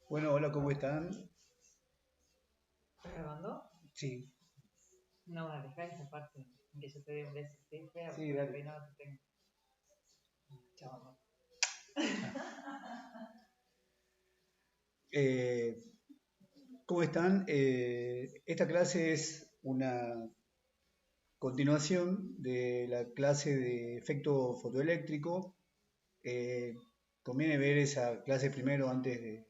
Bueno, hola, ¿cómo están? ¿Estás grabando? Sí, No, dejá esa parte en que yo te dé un beso. Estoy fea sí, porque el dale. peinado que tengo. Chao, amor. Ah, eh, ¿Cómo están? Esta clase es una continuación de la clase de efecto fotoeléctrico. Eh, Conviene ver esa clase primero antes de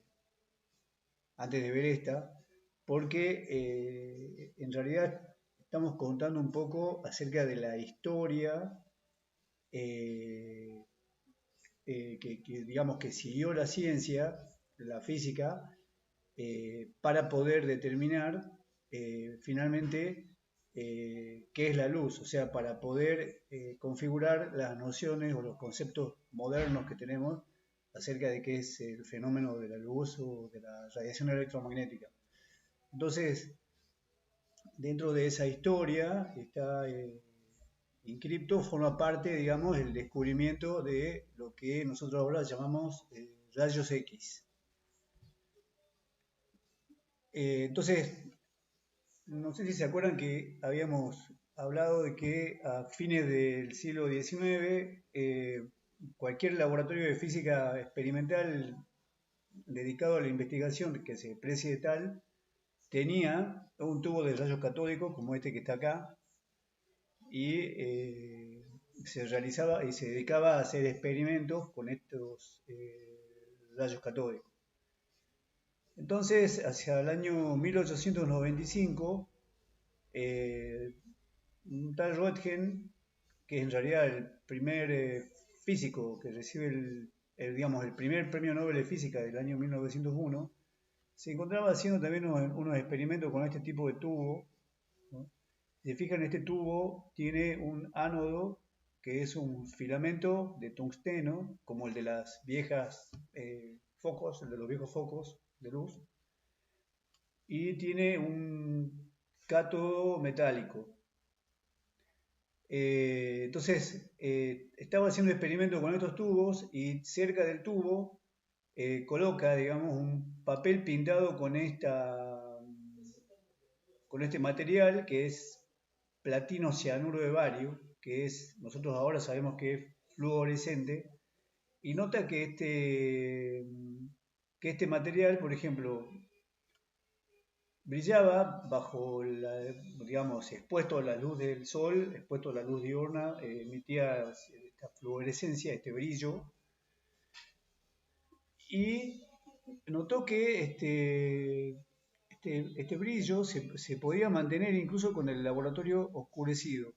ver esta, porque en realidad estamos contando un poco acerca de la historia eh, digamos que siguió la ciencia, la física, para poder determinar finalmente qué es la luz, o sea, para poder configurar las nociones o los conceptos modernos que tenemos acerca de qué es el fenómeno de la luz o de la radiación electromagnética. Entonces, dentro de esa historia está Encripto forma parte, digamos, del descubrimiento de lo que nosotros ahora llamamos rayos X. Entonces, no sé si se acuerdan que habíamos hablado de que a fines del siglo XIX cualquier laboratorio de física experimental dedicado a la investigación que se precie tal tenía un tubo de rayos catódicos como este que está acá y se realizaba y se dedicaba a hacer experimentos con estos rayos catódicos. Entonces, hacia el año 1895, eh, un tal Röntgen, que es en realidad el primer físico que recibe digamos, el primer premio Nobel de Física del año 1901, se encontraba haciendo también unos experimentos con este tipo de tubo, ¿no? Si se fijan, este tubo tiene un ánodo que es un filamento de tungsteno, como el de las viejas focos, el de los viejos focos de luz, y tiene un cátodo metálico. Entonces, estaba haciendo un experimento con estos tubos y cerca del tubo coloca, digamos, un papel pintado con este material que es platino cianuro de bario, que es, nosotros ahora sabemos que es fluorescente, y nota que este material, por ejemplo, brillaba bajo digamos, expuesto a la luz del sol, expuesto a la luz diurna, emitía esta fluorescencia, este brillo, y notó que este brillo se podía mantener incluso con el laboratorio oscurecido.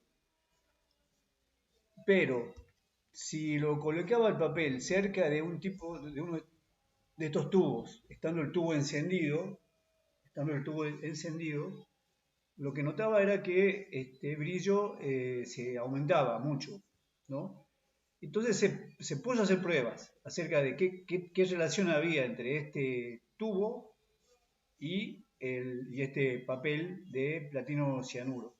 Pero si lo colocaba el papel cerca de uno de estos tubos, estando el tubo encendido, lo que notaba era que este brillo se aumentaba mucho, ¿no? Entonces se puso a hacer pruebas acerca de qué relación había entre este tubo y este papel de platino cianuro.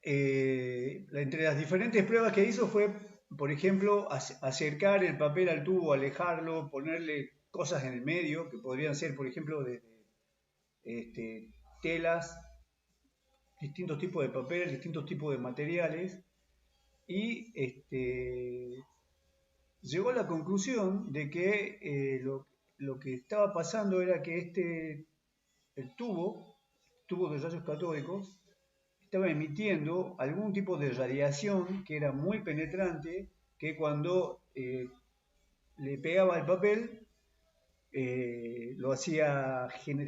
Entre las diferentes pruebas que hizo fue, por ejemplo, acercar el papel al tubo, alejarlo, ponerle cosas en el medio, que podrían ser, por ejemplo, telas, distintos tipos de papel, distintos tipos de materiales, y llegó a la conclusión de que lo que estaba pasando era que el tubo de rayos catódicos, estaba emitiendo algún tipo de radiación que era muy penetrante, que cuando le pegaba al papel,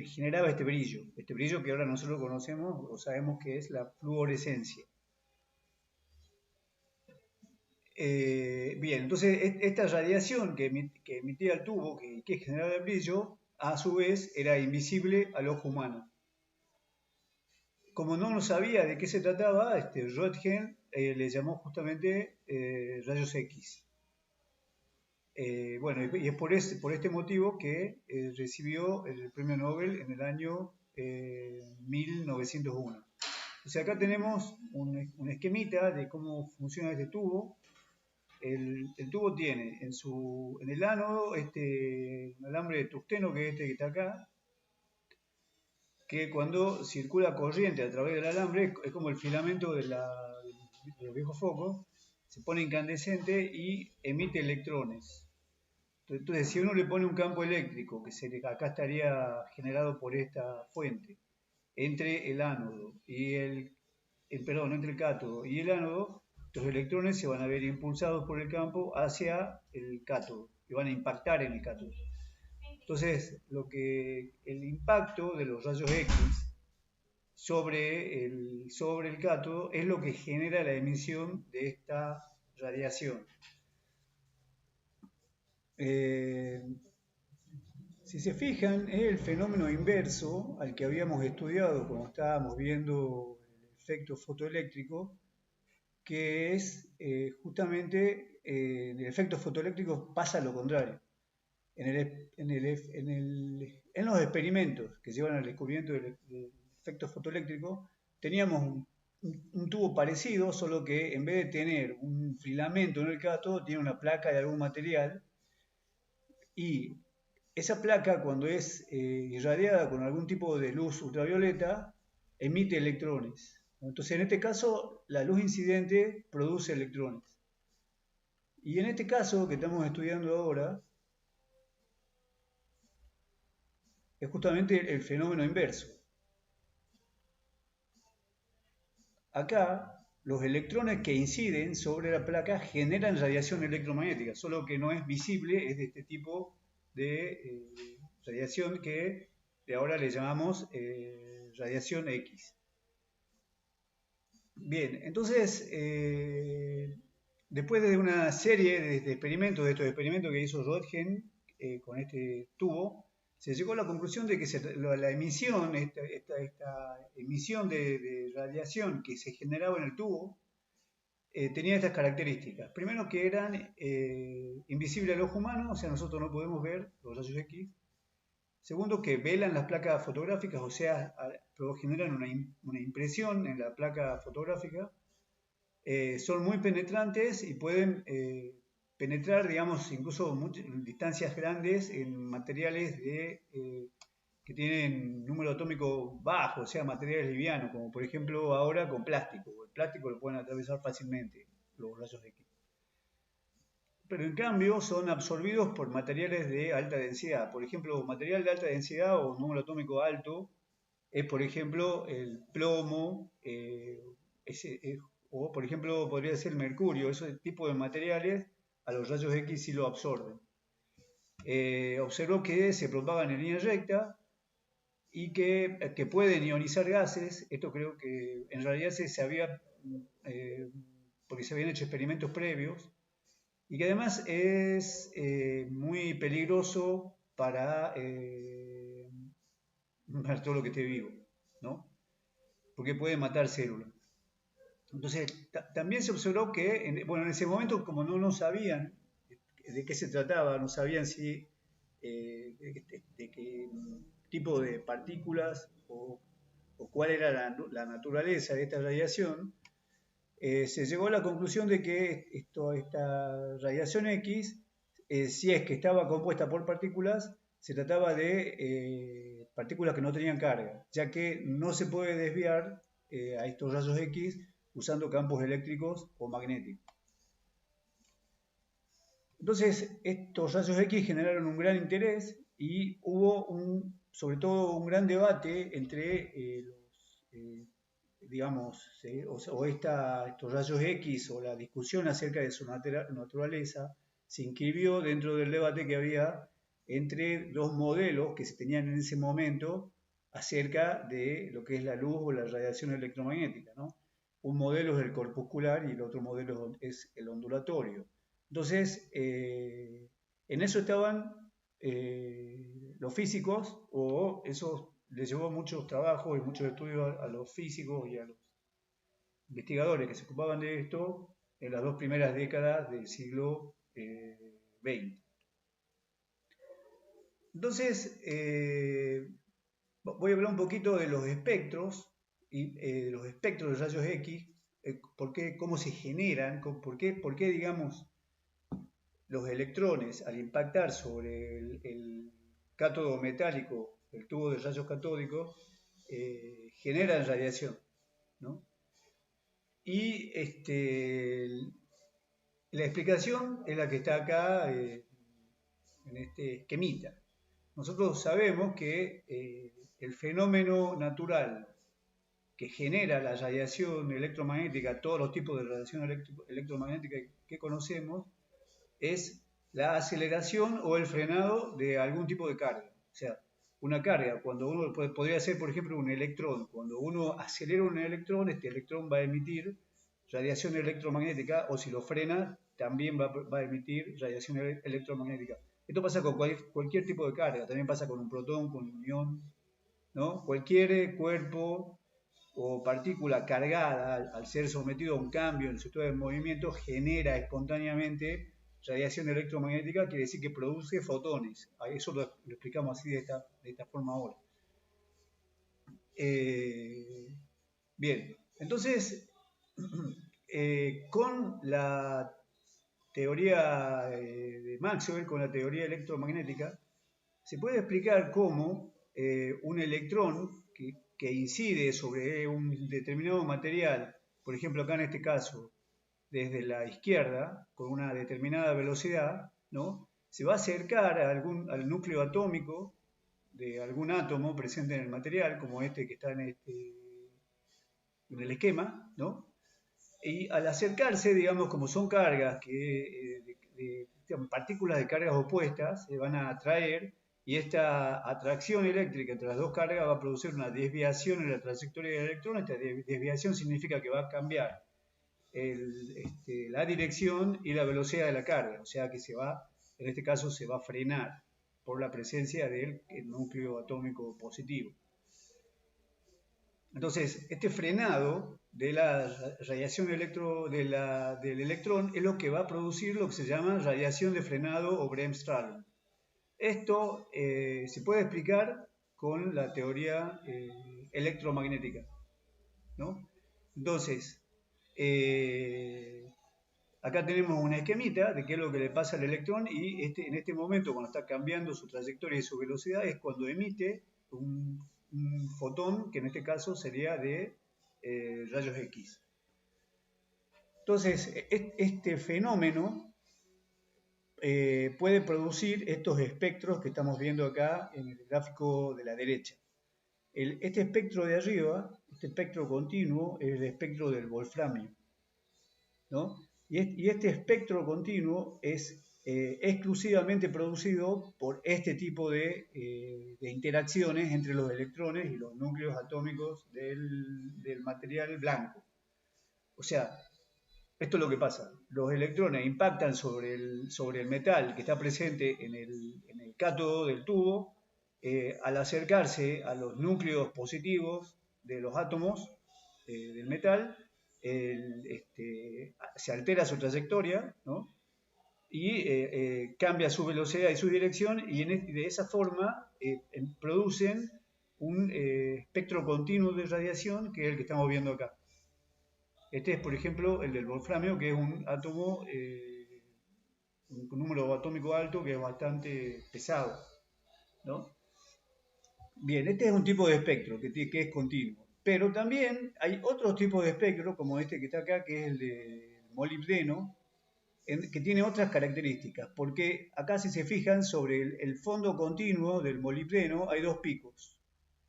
generaba este brillo que ahora nosotros conocemos o sabemos que es la fluorescencia. Bien, entonces esta radiación que emitía el tubo, que generaba el brillo, a su vez era invisible al ojo humano. Como no sabía de qué se trataba, Röntgen le llamó justamente rayos X. Bueno, y es por este motivo que recibió el premio Nobel en el año 1901. O sea, acá tenemos un esquemita de cómo funciona este tubo. el tubo tiene en el ánodo un alambre de tungsteno, que es este que está acá, que cuando circula corriente a través del alambre es como el filamento de los viejos focos, se pone incandescente y emite electrones. Entonces, si uno le pone un campo eléctrico, acá estaría generado por esta fuente, entre el ánodo y entre el cátodo y el ánodo, los electrones se van a ver impulsados por el campo hacia el cátodo y van a impactar en el cátodo. Entonces, el impacto de los rayos X sobre el cátodo es lo que genera la emisión de esta radiación. Si se fijan, es el fenómeno inverso al que habíamos estudiado cuando estábamos viendo el efecto fotoeléctrico, que es justamente en el efecto fotoeléctrico pasa lo contrario. En los experimentos que llevan al descubrimiento del efecto fotoeléctrico, teníamos un tubo parecido, solo que en vez de tener un filamento en el cátodo, tiene una placa de algún material, y esa placa, cuando es irradiada con algún tipo de luz ultravioleta, emite electrones. Entonces, en este caso, la luz incidente produce electrones. Y en este caso que estamos estudiando ahora, es justamente el fenómeno inverso. Acá, los electrones que inciden sobre la placa generan radiación electromagnética, solo que no es visible, es de este tipo de radiación que de ahora le llamamos radiación X. Bien, entonces, después de una serie de estos experimentos que hizo Röntgen con este tubo, se llegó a la conclusión de que la emisión, esta emisión de radiación que se generaba en el tubo, tenía estas características. Primero, que eran invisibles al ojo humano, o sea, nosotros no podemos ver los rayos X. Segundo, que velan las placas fotográficas, o sea, generan una impresión en la placa fotográfica. Son muy penetrantes y pueden penetrar, digamos, incluso en distancias grandes en materiales que tienen número atómico bajo, o sea, materiales livianos, como por ejemplo ahora con plástico. El plástico lo pueden atravesar fácilmente los rayos X. Pero en cambio son absorbidos por materiales de alta densidad. Por ejemplo, material de alta densidad o número atómico alto es, por ejemplo, el plomo, o por ejemplo podría ser el mercurio. Ese tipo de materiales a los rayos X sí lo absorben. Observó que se propagan en línea recta y que pueden ionizar gases. Esto creo que en realidad se había, porque se habían hecho experimentos previos, y que además es muy peligroso para todo lo que esté vivo, ¿no? Porque puede matar células. Entonces, también se observó que, en ese momento, como no sabían de qué se trataba, no sabían si de qué tipo de partículas o cuál era la naturaleza de esta radiación, se llegó a la conclusión de que esta radiación X, si es que estaba compuesta por partículas, se trataba de partículas que no tenían carga, ya que no se puede desviar a estos rayos X usando campos eléctricos o magnéticos. Entonces, estos rayos X generaron un gran interés y hubo sobre todo un gran debate entre estos rayos X, o la discusión acerca de su naturaleza, se inscribió dentro del debate que había entre dos modelos que se tenían en ese momento acerca de lo que es la luz o la radiación electromagnética, ¿no? Un modelo es el corpuscular y el otro modelo es el ondulatorio. Entonces, en eso estaban los físicos, o eso les llevó muchos trabajos y muchos estudios a los físicos y a los investigadores que se ocupaban de esto en las dos primeras décadas del siglo XX. Entonces, voy a hablar un poquito de los espectros y de rayos X, cómo se generan, por qué, digamos, los electrones al impactar sobre el cátodo metálico, el tubo de rayos catódicos, generan radiación, ¿no? Y la explicación es la que está acá en este esquemita. Nosotros sabemos que el fenómeno natural que genera la radiación electromagnética, todos los tipos de radiación electromagnética que conocemos, es la aceleración o el frenado de algún tipo de carga. O sea, una carga, cuando uno podría ser, por ejemplo, un electrón. Cuando uno acelera un electrón, este electrón va a emitir radiación electromagnética, o si lo frena, también va a emitir radiación electromagnética. Esto pasa con cualquier tipo de carga, también pasa con un protón, con un ion, ¿no? Cualquier cuerpo o partícula cargada, al ser sometido a un cambio en su estado de movimiento, genera espontáneamente radiación electromagnética, quiere decir que produce fotones. Eso lo explicamos así de esta forma ahora. Bien, entonces, con la teoría de Maxwell, con la teoría electromagnética, se puede explicar cómo un electrón que incide sobre un determinado material, por ejemplo acá en este caso, desde la izquierda, con una determinada velocidad, ¿no? Se va a acercar al núcleo atómico de algún átomo presente en el material, como este que está en el esquema, ¿no? Y al acercarse, digamos, como son cargas partículas de cargas opuestas, se van a atraer, y esta atracción eléctrica entre las dos cargas va a producir una desviación en la trayectoria del electrón. Esta desviación significa que va a cambiar la dirección y la velocidad de la carga, o sea que en este caso se va a frenar por la presencia del núcleo atómico positivo. Entonces, este frenado de la radiación del electrón es lo que va a producir lo que se llama radiación de frenado o Bremsstrahlung. Esto se puede explicar con la teoría electromagnética, ¿no? Entonces, acá tenemos una esquemita de qué es lo que le pasa al electrón, y en este momento, cuando está cambiando su trayectoria y su velocidad, es cuando emite un fotón, que en este caso sería de rayos X. Entonces, este fenómeno puede producir estos espectros que estamos viendo acá en el gráfico de la derecha. Este espectro de arriba, este espectro continuo, es el espectro del wolframio, ¿no? Y este espectro continuo es exclusivamente producido por este tipo de interacciones entre los electrones y los núcleos atómicos del material blanco. O sea, esto es lo que pasa. Los electrones impactan sobre el metal que está presente en el cátodo del tubo. Al acercarse a los núcleos positivos de los átomos del metal, se altera su trayectoria, ¿no? Y cambia su velocidad y su dirección, y de esa forma producen un espectro continuo de radiación, que es el que estamos viendo acá. Este es, por ejemplo, el del wolframio, que es un átomo, un número atómico alto, que es bastante pesado, ¿no? Bien, este es un tipo de espectro que es continuo. Pero también hay otros tipos de espectro, como este que está acá, que es el de molibdeno, que tiene otras características, porque acá, si se fijan, sobre el fondo continuo del molibdeno hay dos picos.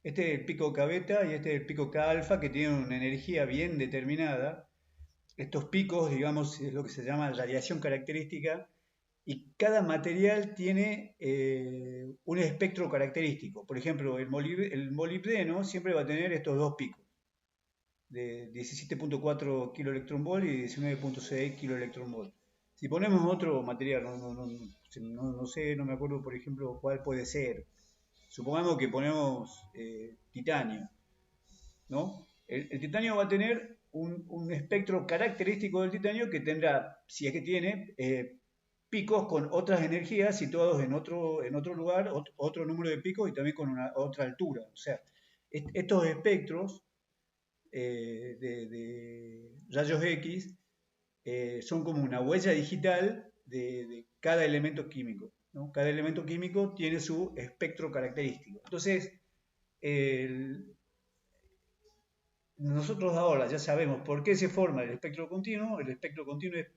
Este es el pico K beta y este es el pico K alfa, que tienen una energía bien determinada. Estos picos, digamos, es lo que se llama radiación característica, y cada material tiene un espectro característico. Por ejemplo, el molibdeno siempre va a tener estos dos picos, de 17.4 kiloelectronvolt y 19.6 kiloelectronvolt. Si ponemos otro material, no sé, no me acuerdo, por ejemplo, cuál puede ser. Supongamos que ponemos titanio, ¿no? El titanio va a tener un espectro característico del titanio, que tendrá, si es que tiene, picos con otras energías situados en otro lugar, otro número de picos, y también con otra altura. O sea, estos espectros de rayos X son como una huella digital de cada elemento químico, ¿no? Cada elemento químico tiene su espectro característico. Entonces, nosotros ahora ya sabemos por qué se forma el espectro continuo. El espectro continuo es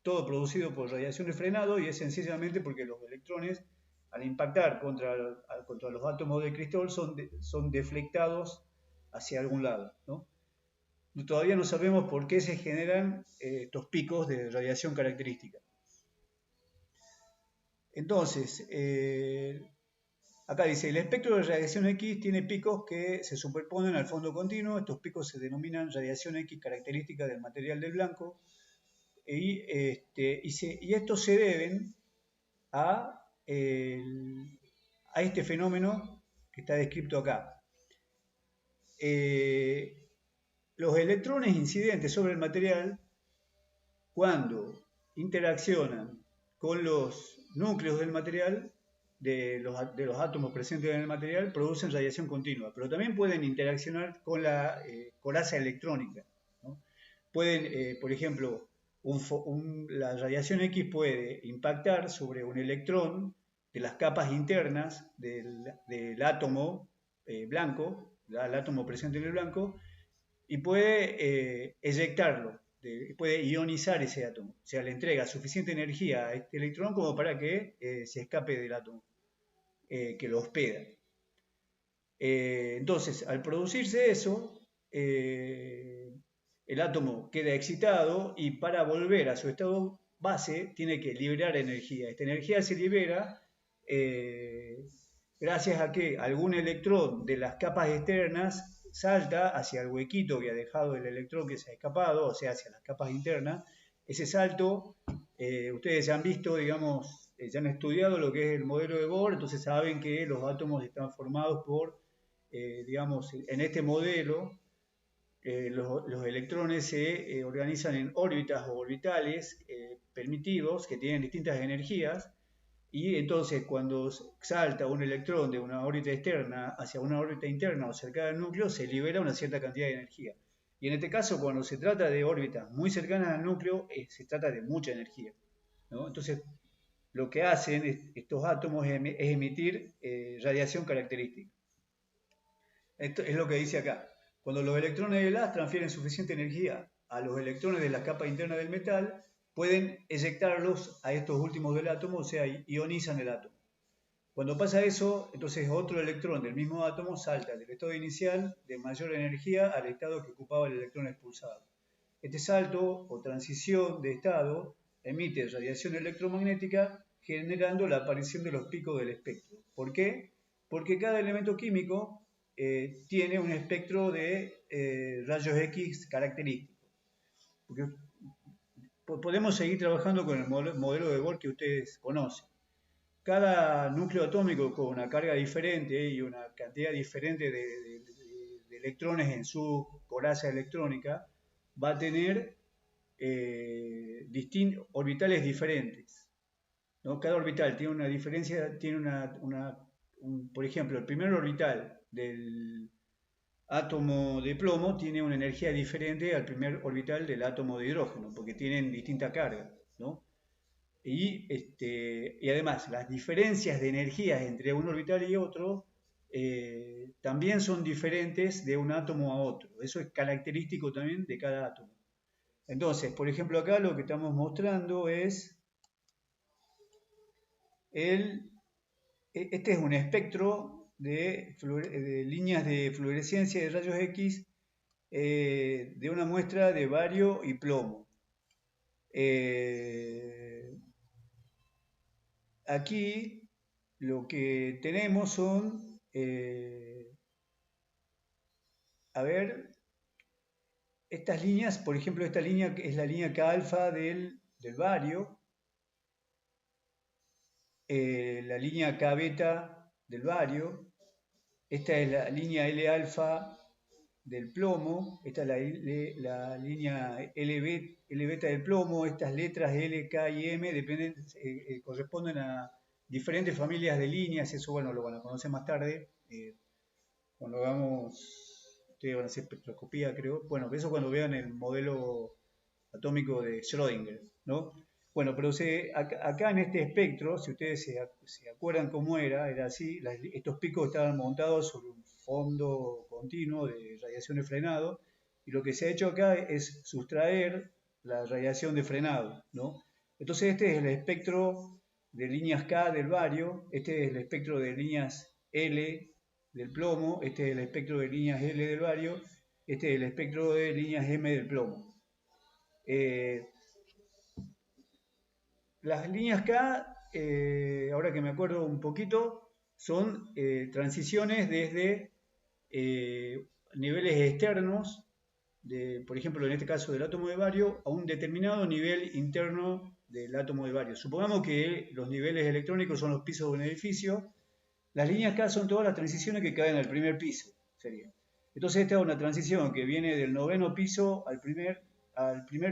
todo producido por radiación de frenado y es sencillamente porque los electrones, al impactar contra los átomos de cristal, son deflectados hacia algún lado, ¿no? Todavía no sabemos por qué se generan estos picos de radiación característica. Entonces, acá dice, el espectro de radiación X tiene picos que se superponen al fondo continuo. Estos picos se denominan radiación X característica del material del blanco. Y estos se deben a este fenómeno que está descrito acá. Los electrones incidentes sobre el material, cuando interaccionan con los núcleos del material, de los átomos presentes en el material, producen radiación continua, pero también pueden interaccionar con la coraza electrónica, ¿no? Pueden, por ejemplo, la radiación X puede impactar sobre un electrón de las capas internas del átomo blanco, el átomo presente en el blanco, y puede eyectarlo, puede ionizar ese átomo. O sea, le entrega suficiente energía a este electrón como para que se escape del átomo que lo hospeda. Entonces, al producirse eso, el átomo queda excitado y para volver a su estado base tiene que liberar energía. Esta energía se libera gracias a que algún electrón de las capas externas salta hacia el huequito que ha dejado el electrón que se ha escapado, o sea, hacia las capas internas. Ese salto, ustedes ya han visto, digamos, ya han estudiado lo que es el modelo de Bohr, entonces saben que los átomos están formados por, digamos, en este modelo, los electrones se organizan en órbitas o orbitales permitidos que tienen distintas energías. Y entonces cuando salta un electrón de una órbita externa hacia una órbita interna o cercana al núcleo, se libera una cierta cantidad de energía. Y en este caso, cuando se trata de órbitas muy cercanas al núcleo, se trata de mucha energía, ¿no? Entonces, lo que hacen estos átomos es emitir radiación característica. Esto es lo que dice acá. Cuando los electrones del haz transfieren suficiente energía a los electrones de la capa interna del metal, pueden eyectarlos a estos últimos del átomo, o sea, ionizan el átomo. Cuando pasa eso, entonces otro electrón del mismo átomo salta del estado inicial de mayor energía al estado que ocupaba el electrón expulsado. Este salto o transición de estado emite radiación electromagnética generando la aparición de los picos del espectro. ¿Por qué? Porque cada elemento químico tiene un espectro de rayos X característico. Porque podemos seguir trabajando con el modelo de Bohr que ustedes conocen. Cada núcleo atómico con una carga diferente y una cantidad diferente de electrones en su coraza electrónica va a tener orbitales diferentes, ¿no? Cada orbital tiene una diferencia, tiene por ejemplo, el primer orbital del átomo de plomo tiene una energía diferente al primer orbital del átomo de hidrógeno, porque tienen distinta carga, ¿no? Y además, las diferencias de energías entre un orbital y otro también son diferentes de un átomo a otro. Eso es característico también de cada átomo. Entonces, por ejemplo, acá lo que estamos mostrando es este es un espectro de líneas de fluorescencia de rayos X de una muestra de bario y plomo. Aquí lo que tenemos son, a ver, estas líneas, por ejemplo, esta línea es la línea K alfa del bario, la línea K beta del bario, esta es la línea L alfa del plomo, esta es la línea L beta del plomo, estas letras L, K y M corresponden a diferentes familias de líneas, eso bueno, lo van a conocer más tarde, cuando hagamos, ustedes van a hacer espectroscopía creo, bueno, eso cuando vean el modelo atómico de Schrödinger, ¿no? Bueno, pero acá en este espectro, si ustedes se acuerdan cómo era así, estos picos estaban montados sobre un fondo continuo de radiación de frenado, y lo que se ha hecho acá es sustraer la radiación de frenado, ¿no? Entonces este es el espectro de líneas K del bario, este es el espectro de líneas L del plomo, este es el espectro de líneas L del bario, este es el espectro de líneas M del plomo. Las líneas K, ahora que me acuerdo un poquito, son transiciones desde niveles externos, por ejemplo, en este caso del átomo de bario, a un determinado nivel interno del átomo de bario. Supongamos que los niveles electrónicos son los pisos de un edificio. Las líneas K son todas las transiciones que caen al primer piso, sería. Entonces esta es una transición que viene del 9º piso al primer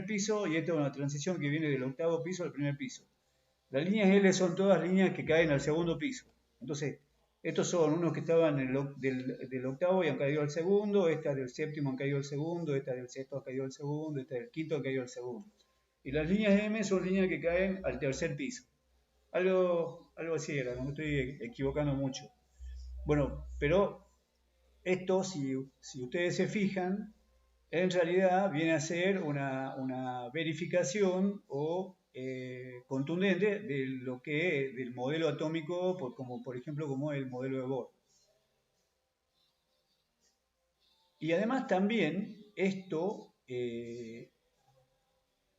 piso, y esta es una transición que viene del 8º piso al primer piso. Las líneas L son todas líneas que caen al segundo piso. Entonces, estos son unos que estaban del 8º y han caído al segundo, esta del 7º han caído al segundo, esta del 6º ha caído al segundo, esta del 5º ha caído al segundo. Y las líneas M son líneas que caen al tercer piso. Algo así era, no me estoy equivocando mucho. Bueno, pero esto, si ustedes se fijan, en realidad viene a ser una verificación o contundente de lo que del modelo atómico, como por ejemplo como el modelo de Bohr. Y además también esto,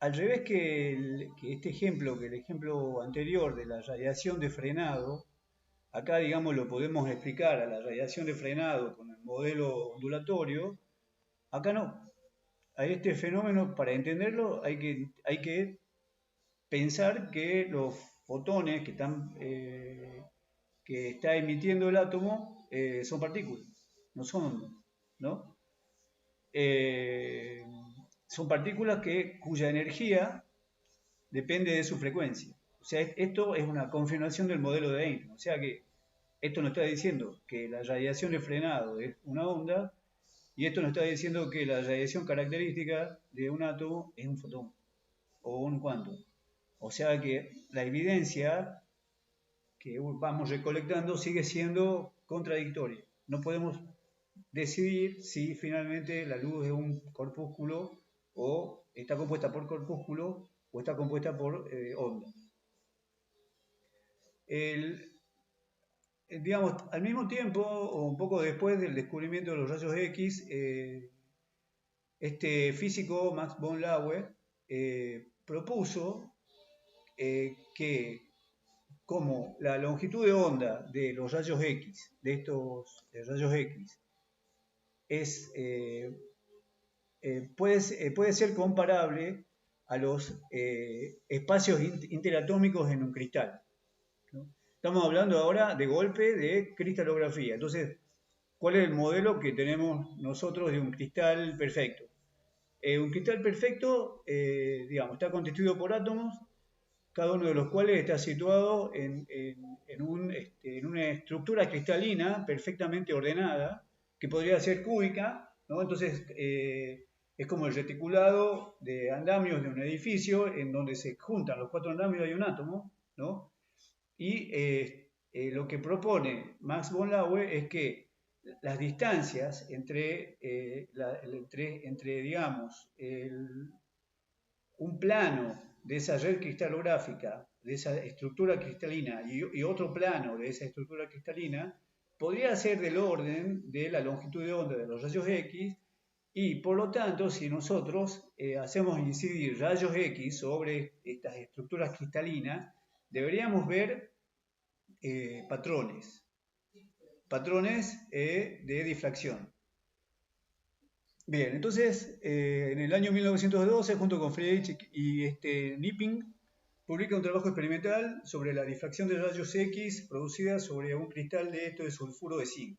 al revés que este ejemplo, que el ejemplo anterior de la radiación de frenado, acá digamos lo podemos explicar a la radiación de frenado con el modelo ondulatorio, acá no. A este fenómeno, para entenderlo, hay que pensar que los fotones que está emitiendo el átomo son partículas, no son ondas, ¿no? Son partículas cuya energía depende de su frecuencia. O sea, esto es una confirmación del modelo de Einstein. O sea que esto nos está diciendo que la radiación de frenado es una onda, y esto nos está diciendo que la radiación característica de un átomo es un fotón o un quantum. O sea que la evidencia que vamos recolectando sigue siendo contradictoria. No podemos decidir si finalmente la luz es un corpúsculo o está compuesta por corpúsculo o está compuesta por onda. Digamos, al mismo tiempo o un poco después del descubrimiento de los rayos X, este físico Max von Laue propuso que como la longitud de onda de los rayos X, de estos rayos X, puede ser comparable a los espacios interatómicos en un cristal, ¿no? Estamos hablando ahora de golpe de cristalografía. Entonces, ¿cuál es el modelo que tenemos nosotros de un cristal perfecto? Un cristal perfecto, digamos, está constituido por átomos, cada uno de los cuales está situado en una estructura cristalina perfectamente ordenada, que podría ser cúbica, ¿no? Entonces, es como el reticulado de andamios de un edificio, en donde se juntan los 4 andamios y hay un átomo, ¿no? Y lo que propone Max von Laue es que las distancias entre digamos, un plano de esa red cristalográfica, de esa estructura cristalina, y otro plano de esa estructura cristalina, podría ser del orden de la longitud de onda de los rayos X, y por lo tanto, si nosotros hacemos incidir rayos X sobre estas estructuras cristalinas, deberíamos ver patrones de difracción. Bien, entonces, en el año 1912, junto con Friedrich y Knipping, publica un trabajo experimental sobre la difracción de rayos X producida sobre un cristal de sulfuro de zinc.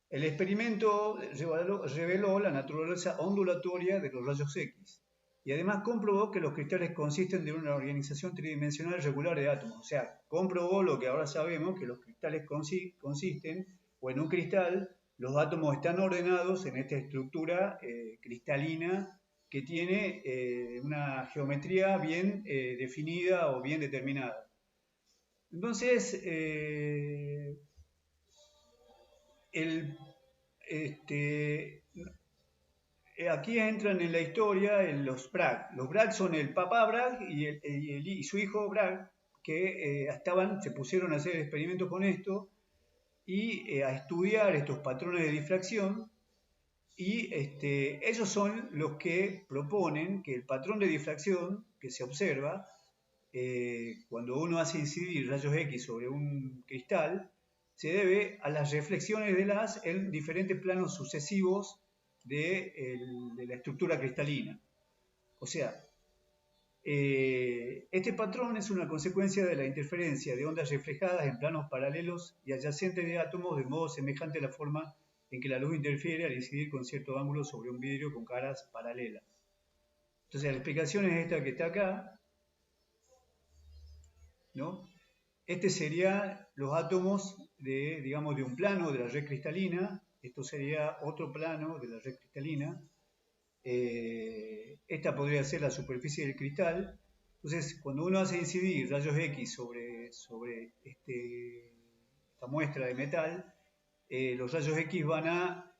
El experimento reveló la naturaleza ondulatoria de los rayos X, y además comprobó que los cristales consisten de una organización tridimensional regular de átomos. O sea, comprobó lo que ahora sabemos, que los cristales consisten, o en un cristal, los átomos están ordenados en esta estructura cristalina que tiene una geometría bien definida o bien determinada. Entonces, aquí entran en la historia los Bragg. Los Bragg son el papá Bragg y su hijo Bragg, que se pusieron a hacer experimentos con esto y a estudiar estos patrones de difracción. Y ellos son los que proponen que el patrón de difracción que se observa cuando uno hace incidir rayos X sobre un cristal se debe a las reflexiones de las en diferentes planos sucesivos de la estructura cristalina. O sea, este patrón es una consecuencia de la interferencia de ondas reflejadas en planos paralelos y adyacentes de átomos de modo semejante a la forma en que la luz interfiere al incidir con cierto ángulo sobre un vidrio con caras paralelas. Entonces la explicación es esta que está acá, ¿no? Este sería los átomos digamos, de un plano de la red cristalina. Esto sería otro plano de la red cristalina. Esta podría ser la superficie del cristal. Entonces, cuando uno hace incidir rayos X sobre esta muestra de metal, los rayos X van a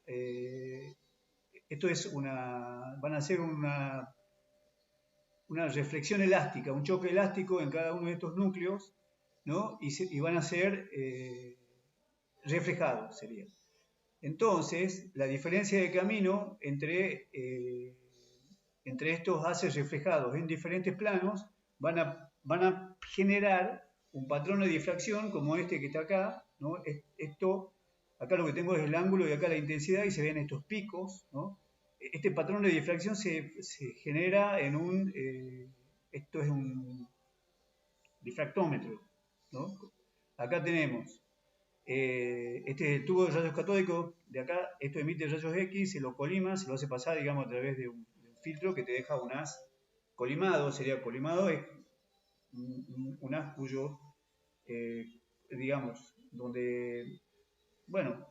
ser una reflexión elástica, un choque elástico en cada uno de estos núcleos, ¿no? Y van a ser reflejados, sería. Entonces, la diferencia de camino entre estos haces reflejados en diferentes planos van a generar un patrón de difracción como este que está acá, ¿no? Acá lo que tengo es el ángulo y acá la intensidad y se ven estos picos, ¿no? Este patrón de difracción se genera en esto es un difractómetro, ¿no? Acá tenemos, este es el tubo de rayos catódicos, de acá, esto emite rayos X, se lo colima, se lo hace pasar, digamos, a través de un filtro que te deja un haz colimado, colimado es un haz cuyo, digamos, donde, bueno,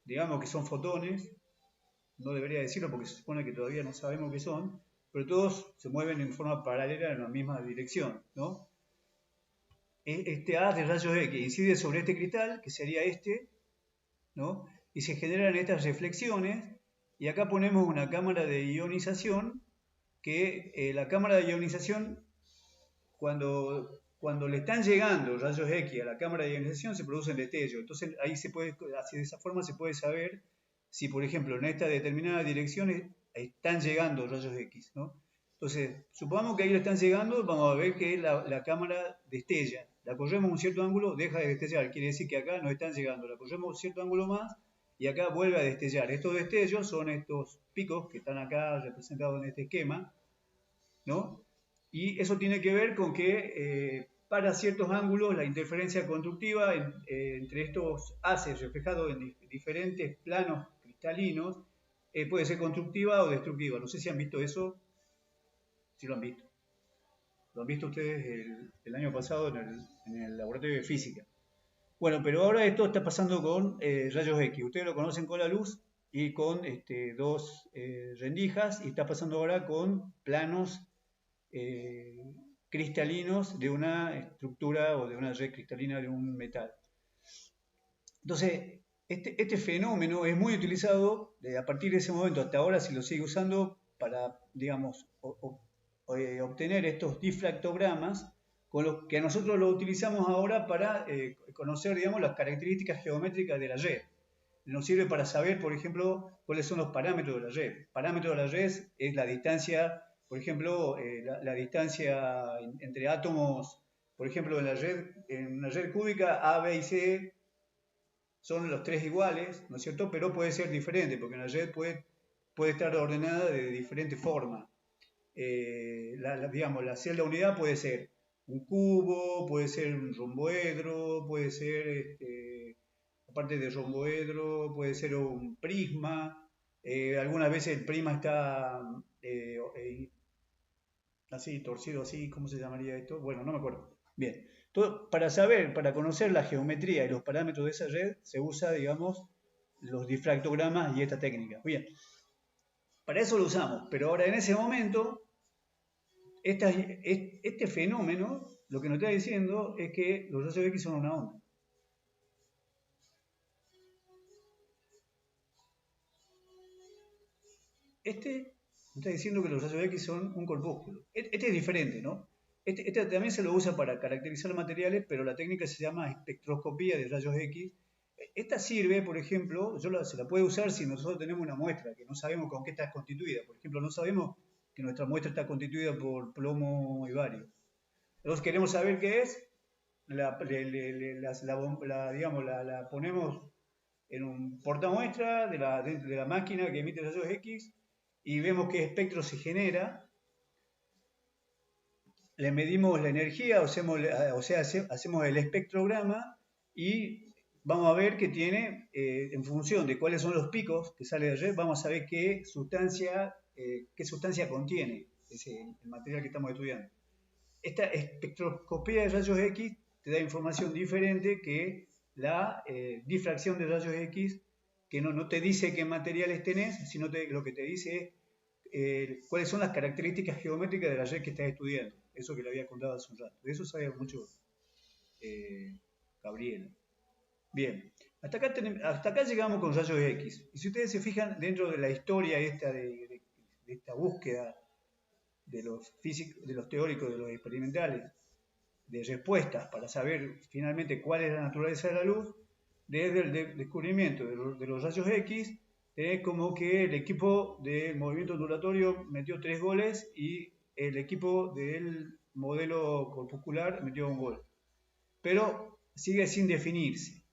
digamos que son fotones, no debería decirlo porque se supone que todavía no sabemos qué son, pero todos se mueven en forma paralela en la misma dirección, ¿no? Este haz de rayos X incide sobre este cristal, que sería este, ¿no? Y se generan estas reflexiones, y acá ponemos una cámara de ionización, que la cámara de ionización, cuando le están llegando rayos X a la cámara de ionización, se producen destellos. Entonces ahí así de esa forma se puede saber si, por ejemplo, en esta determinada dirección están llegando rayos X, ¿no? Entonces, supongamos que ahí le están llegando, vamos a ver que la cámara destella. La corremos un cierto ángulo, deja de destellar, quiere decir que acá no están llegando. La corremos un cierto ángulo más y acá vuelve a destellar. Estos destellos son estos picos que están acá representados en este esquema, ¿no? Y eso tiene que ver con que para ciertos ángulos la interferencia constructiva entre estos haces reflejados en diferentes planos cristalinos puede ser constructiva o destructiva. No sé si han visto eso, si lo han visto. Lo han visto ustedes el año pasado en el laboratorio de física. Bueno, pero ahora esto está pasando con rayos X. Ustedes lo conocen con la luz y con dos rendijas, y está pasando ahora con planos cristalinos de una estructura o de una red cristalina de un metal. Entonces, este fenómeno es muy utilizado a partir de ese momento hasta ahora, se lo sigue usando para, digamos, obtener estos difractogramas, con los que nosotros lo utilizamos ahora para conocer, digamos, las características geométricas de la red. Nos sirve para saber, por ejemplo, cuáles son los parámetros de la red. El parámetro de la red es la distancia, por ejemplo, la distancia entre átomos, por ejemplo, en una red cúbica A, B y C son los tres iguales, ¿no es cierto? Pero puede ser diferente, porque una red puede estar ordenada de diferente forma. Digamos, la celda unidad puede ser un cubo, puede ser un romboedro, puede ser, aparte de romboedro, puede ser un prisma. Algunas veces el prisma está así, torcido así, ¿cómo se llamaría esto? Bueno, no me acuerdo. Bien, para conocer la geometría y los parámetros de esa red, se usa, digamos, los difractogramas y esta técnica. Bien. Para eso lo usamos, pero ahora en ese momento, este fenómeno lo que nos está diciendo es que los rayos X son una onda. Este nos está diciendo que los rayos X son un corpúsculo. Este es diferente, ¿no? Este también se lo usa para caracterizar materiales, pero la técnica se llama espectroscopía de rayos X. Esta sirve, por ejemplo, se la puede usar si nosotros tenemos una muestra que no sabemos con qué está constituida. Por ejemplo, no sabemos que nuestra muestra está constituida por plomo y bario. Nosotros queremos saber qué es, digamos, la ponemos en un portamuestra dentro de la máquina que emite rayos X y vemos qué espectro se genera. Le medimos la energía, hacemos el espectrograma y vamos a ver que tiene, en función de cuáles son los picos que sale de red, vamos a saber qué sustancia contiene el material que estamos estudiando. Esta espectroscopía de rayos X te da información diferente que la difracción de rayos X, que no te dice qué materiales tenés, sino lo que te dice es cuáles son las características geométricas de la red que estás estudiando. Eso que le había contado hace un rato. De eso sabe mucho Gabriela. Bien, hasta acá llegamos con rayos X. Y si ustedes se fijan dentro de la historia esta de esta búsqueda de los físicos, de los teóricos, de los experimentales, de respuestas para saber finalmente cuál es la naturaleza de la luz, desde el descubrimiento de los rayos X, es como que el equipo del movimiento ondulatorio metió 3 goles y el equipo del modelo corpuscular metió 1 gol. Pero sigue sin definirse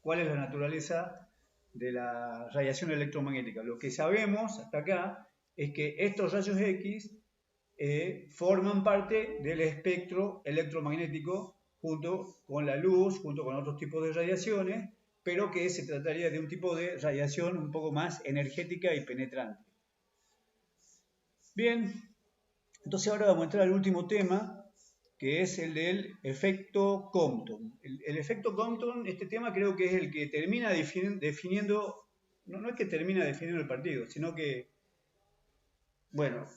cuál es la naturaleza de la radiación electromagnética. Lo que sabemos hasta acá es que estos rayos X forman parte del espectro electromagnético junto con la luz, junto con otros tipos de radiaciones, pero que se trataría de un tipo de radiación un poco más energética y penetrante. Bien, entonces ahora vamos a entrar al último tema, que es el del efecto Compton. El efecto Compton, este tema creo que es el que termina definiendo, no es que termina definiendo el partido, sino que, bueno,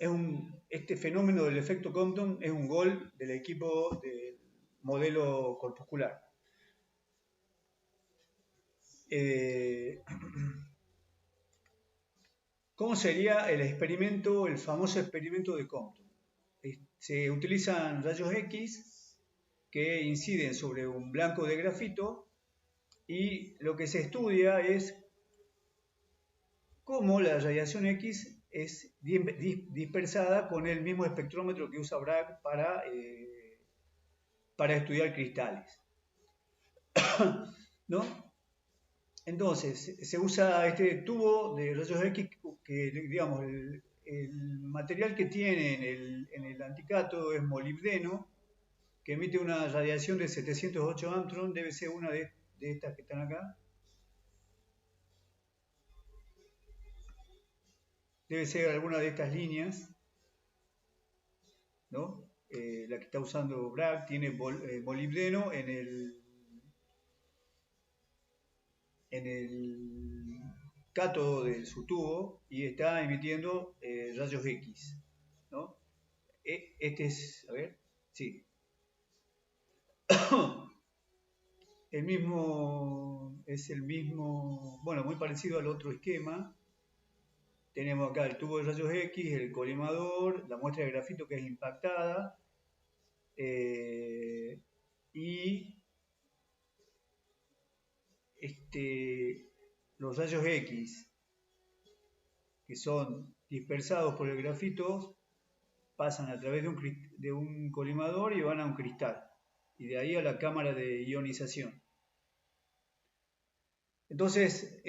este fenómeno del efecto Compton es un gol del equipo del modelo corpuscular. ¿Cómo sería el famoso experimento de Compton? Se utilizan rayos X que inciden sobre un blanco de grafito y lo que se estudia es cómo la radiación X es dispersada con el mismo espectrómetro que usa Bragg para estudiar cristales. ¿No? Entonces, se usa este tubo de rayos X que, digamos, el material que tiene en el anticátodo es molibdeno, que emite una radiación de 708 Armstrong, debe ser una de estas que están acá. Debe ser alguna de estas líneas, ¿no? La que está usando Bragg tiene molibdeno en el cátodo de su tubo y está emitiendo rayos X, ¿no? Este es, a ver, sí. Es el mismo, bueno, muy parecido al otro esquema. Tenemos acá el tubo de rayos X, el colimador, la muestra de grafito que es impactada y los rayos X que son dispersados por el grafito pasan a través de un colimador y van a un cristal y de ahí a la cámara de ionización. Entonces,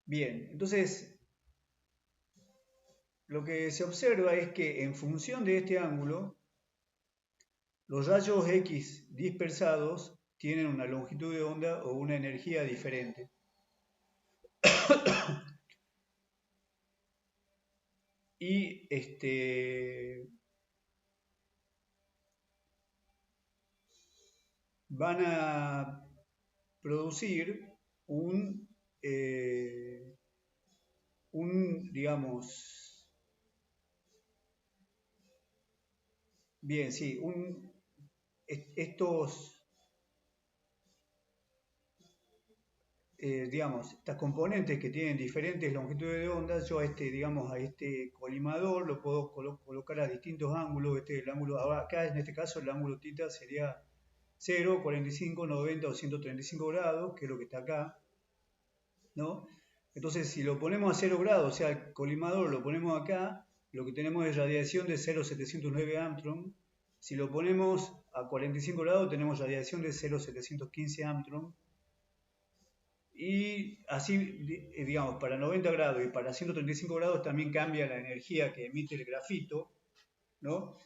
bien, entonces lo que se observa es que en función de este ángulo, los rayos X dispersados tienen una longitud de onda o una energía diferente. Y van a producir digamos, bien, sí, estos, digamos, estas componentes que tienen diferentes longitudes de onda, yo digamos, a este colimador lo puedo colocar a distintos ángulos. El ángulo, ahora acá en este caso el ángulo θ sería 0, 45, 90 o 135 grados, que es lo que está acá, ¿no? Entonces, si lo ponemos a 0 grados, o sea, el colimador lo ponemos acá, lo que tenemos es radiación de 0,709 Armstrong. Si lo ponemos a 45 grados, tenemos radiación de 0,715 Armstrong. Y así, digamos, para 90 grados y para 135 grados también cambia la energía que emite el grafito, ¿no?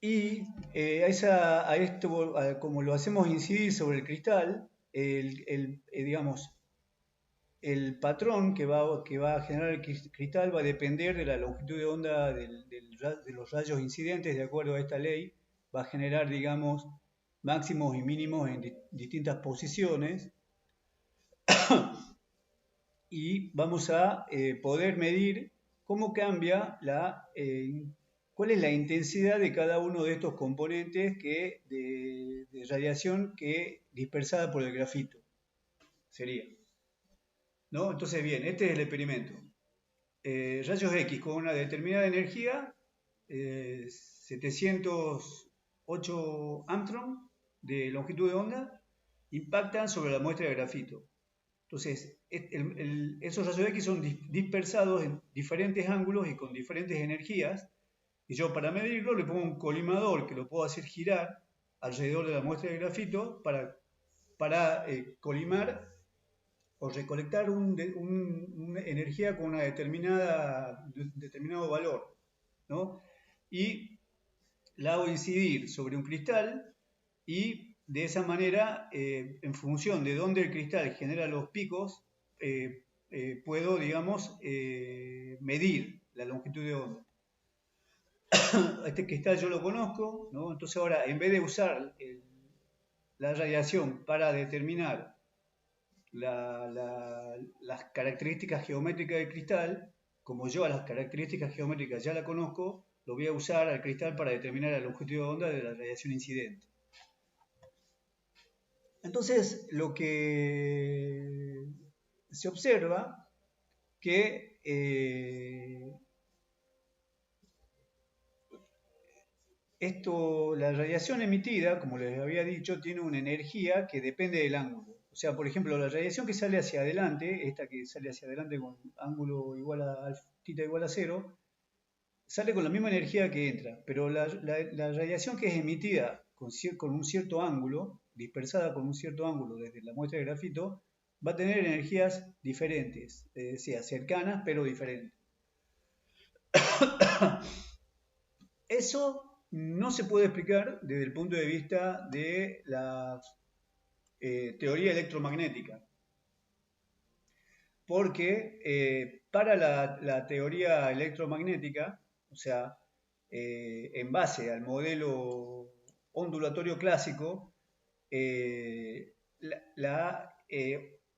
Y a esto, como lo hacemos incidir sobre el cristal, digamos, el patrón que va a generar el cristal va a depender de la longitud de onda de los rayos incidentes. De acuerdo a esta ley, va a generar, digamos, máximos y mínimos en distintas posiciones. Y vamos a poder medir cómo cambia cuál es la intensidad de cada uno de estos componentes de radiación dispersada por el grafito. Sería, ¿no? Entonces, bien, este es el experimento. Rayos X con una determinada energía, 708 Armstrong de longitud de onda, impactan sobre la muestra de grafito. Entonces, esos rayos X son dispersados en diferentes ángulos y con diferentes energías. Y yo para medirlo le pongo un colimador que lo puedo hacer girar alrededor de la muestra de grafito para colimar o recolectar una energía con determinado valor, ¿no? Y la hago incidir sobre un cristal y de esa manera, en función de dónde el cristal genera los picos, puedo, digamos, medir la longitud de onda. Este cristal yo lo conozco, ¿no? Entonces ahora, en vez de usar la radiación para determinar las características geométricas del cristal, como yo a las características geométricas ya la conozco, lo voy a usar al cristal para determinar la longitud de onda de la radiación incidente. Entonces, lo que se observa que la radiación emitida, como les había dicho, tiene una energía que depende del ángulo. O sea, por ejemplo, la radiación que sale hacia adelante, esta que sale hacia adelante con ángulo igual a θ igual a 0, sale con la misma energía que entra, pero la radiación que es emitida con un cierto ángulo, dispersada con un cierto ángulo desde la muestra de grafito, va a tener energías diferentes, es decir, cercanas pero diferentes. Eso no se puede explicar desde el punto de vista de la teoría electromagnética, porque para la teoría electromagnética, o sea, en base al modelo ondulatorio clásico, la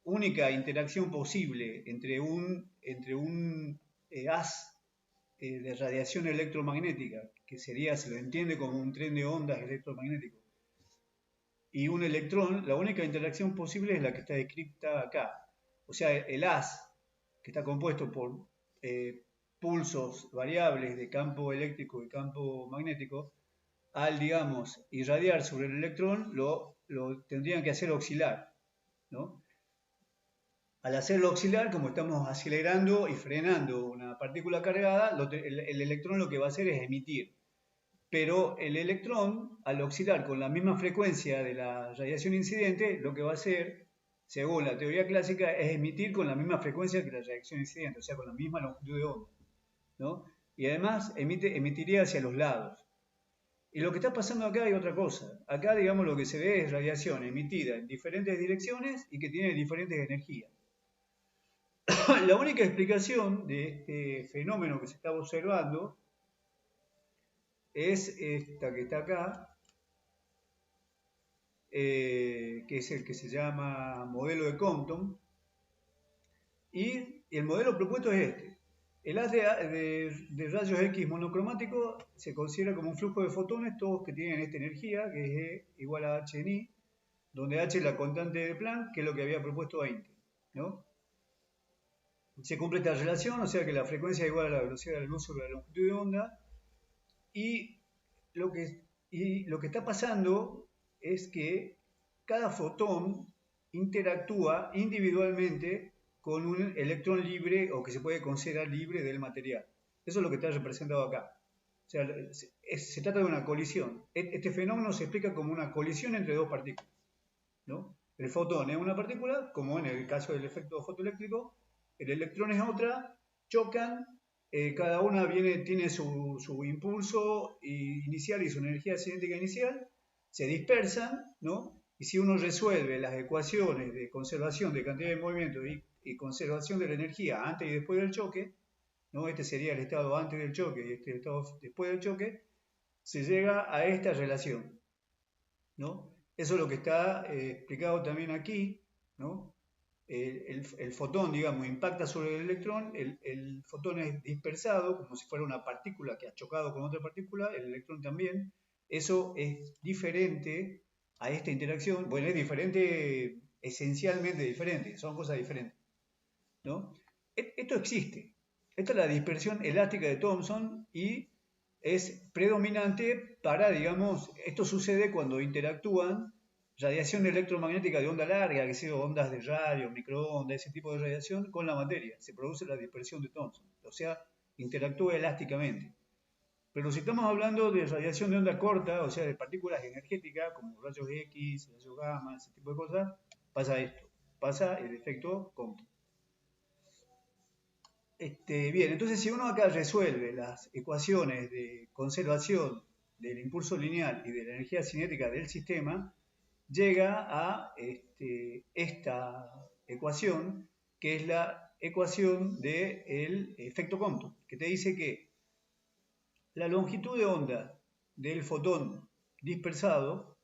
única interacción posible entre un haz de radiación electromagnética, que sería, se lo entiende como un tren de ondas electromagnético, y un electrón, la única interacción posible es la que está descrita acá. O sea, el haz, que está compuesto por pulsos variables de campo eléctrico y campo magnético, al, digamos, irradiar sobre el electrón, lo tendrían que hacer oscilar, ¿no? Al hacerlo oscilar, como estamos acelerando y frenando una partícula cargada, el electrón lo que va a hacer es emitir. Pero el electrón, al oscilar con la misma frecuencia de la radiación incidente, lo que va a hacer, según la teoría clásica, es emitir con la misma frecuencia que la radiación incidente, o sea, con la misma longitud de onda, ¿no? Y además emitiría hacia los lados. Y lo que está pasando acá hay otra cosa. Acá, digamos, lo que se ve es radiación emitida en diferentes direcciones y que tiene diferentes energías. La única explicación de este fenómeno que se está observando es esta que está acá, que es el que se llama modelo de Compton, y el modelo propuesto es este. El haz de rayos X monocromático se considera como un flujo de fotones, todos que tienen esta energía, que es E igual a h en i, donde h es la constante de Planck, que es lo que había propuesto Einstein, ¿no? Se cumple esta relación, o sea que la frecuencia es igual a la velocidad de la luz sobre la longitud de onda, y lo que está pasando es que cada fotón interactúa individualmente con un electrón libre o que se puede considerar libre del material. Eso es lo que está representado acá. O sea, se trata de una colisión. Este fenómeno se explica como una colisión entre dos partículas, ¿no? El fotón es una partícula, como en el caso del efecto fotoeléctrico, el electrón es otra, chocan, cada una tiene su impulso inicial y su energía cinética inicial, se dispersan, ¿no? Y si uno resuelve las ecuaciones de conservación de cantidad de movimiento y conservación de la energía antes y después del choque, ¿no? Este sería el estado antes del choque y este el estado después del choque, se llega a esta relación, ¿no? Eso es lo que está explicado también aquí, ¿no? El fotón, digamos, impacta sobre el electrón, el fotón es dispersado como si fuera una partícula que ha chocado con otra partícula, el electrón también. Eso es diferente a esta interacción, bueno, es diferente, esencialmente diferente, son cosas diferentes, ¿no? Esto existe, esta es la dispersión elástica de Thomson y es predominante para, digamos, esto sucede cuando interactúan radiación electromagnética de onda larga, que sea ondas de radio, microondas, ese tipo de radiación, con la materia. Se produce la dispersión de Thomson, o sea, interactúa elásticamente. Pero si estamos hablando de radiación de onda corta, o sea, de partículas energéticas, como rayos X, rayos gamma, ese tipo de cosas, pasa esto, pasa el efecto Compton. Bien, entonces si uno acá resuelve las ecuaciones de conservación del impulso lineal y de la energía cinética del sistema, llega a esta ecuación, que es la ecuación del efecto Compton, que te dice que la longitud de onda del fotón dispersado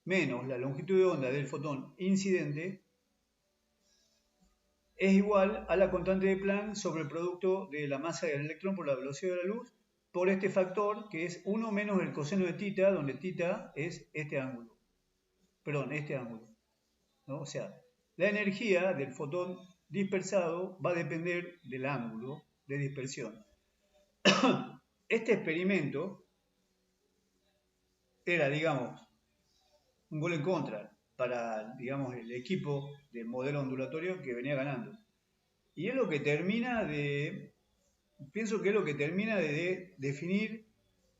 menos la longitud de onda del fotón incidente es igual a la constante de Planck sobre el producto de la masa del electrón por la velocidad de la luz por este factor que es 1 menos el coseno de θ, donde θ es este ángulo. Perdón, este ángulo, ¿no? O sea, la energía del fotón dispersado va a depender del ángulo de dispersión. Este experimento era, digamos, un gol en contra para, digamos, el equipo del modelo ondulatorio que venía ganando. Y es lo que termina de, pienso que es lo que termina de definir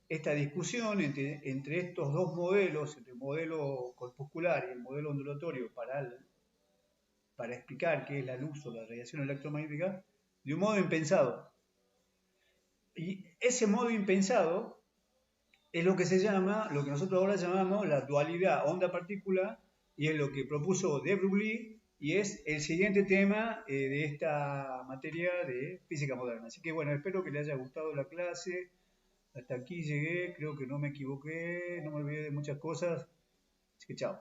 esta discusión entre estos dos modelos, entre el modelo corpuscular y el modelo ondulatorio para explicar qué es la luz o la radiación electromagnética, de un modo impensado. Y ese modo impensado es lo que se llama, lo que nosotros ahora llamamos la dualidad onda-partícula, y es lo que propuso de Broglie, y es el siguiente tema de esta materia de física moderna. Así que bueno, espero que les haya gustado la clase. Hasta aquí llegué, creo que no me equivoqué, no me olvidé de muchas cosas. Así que chao.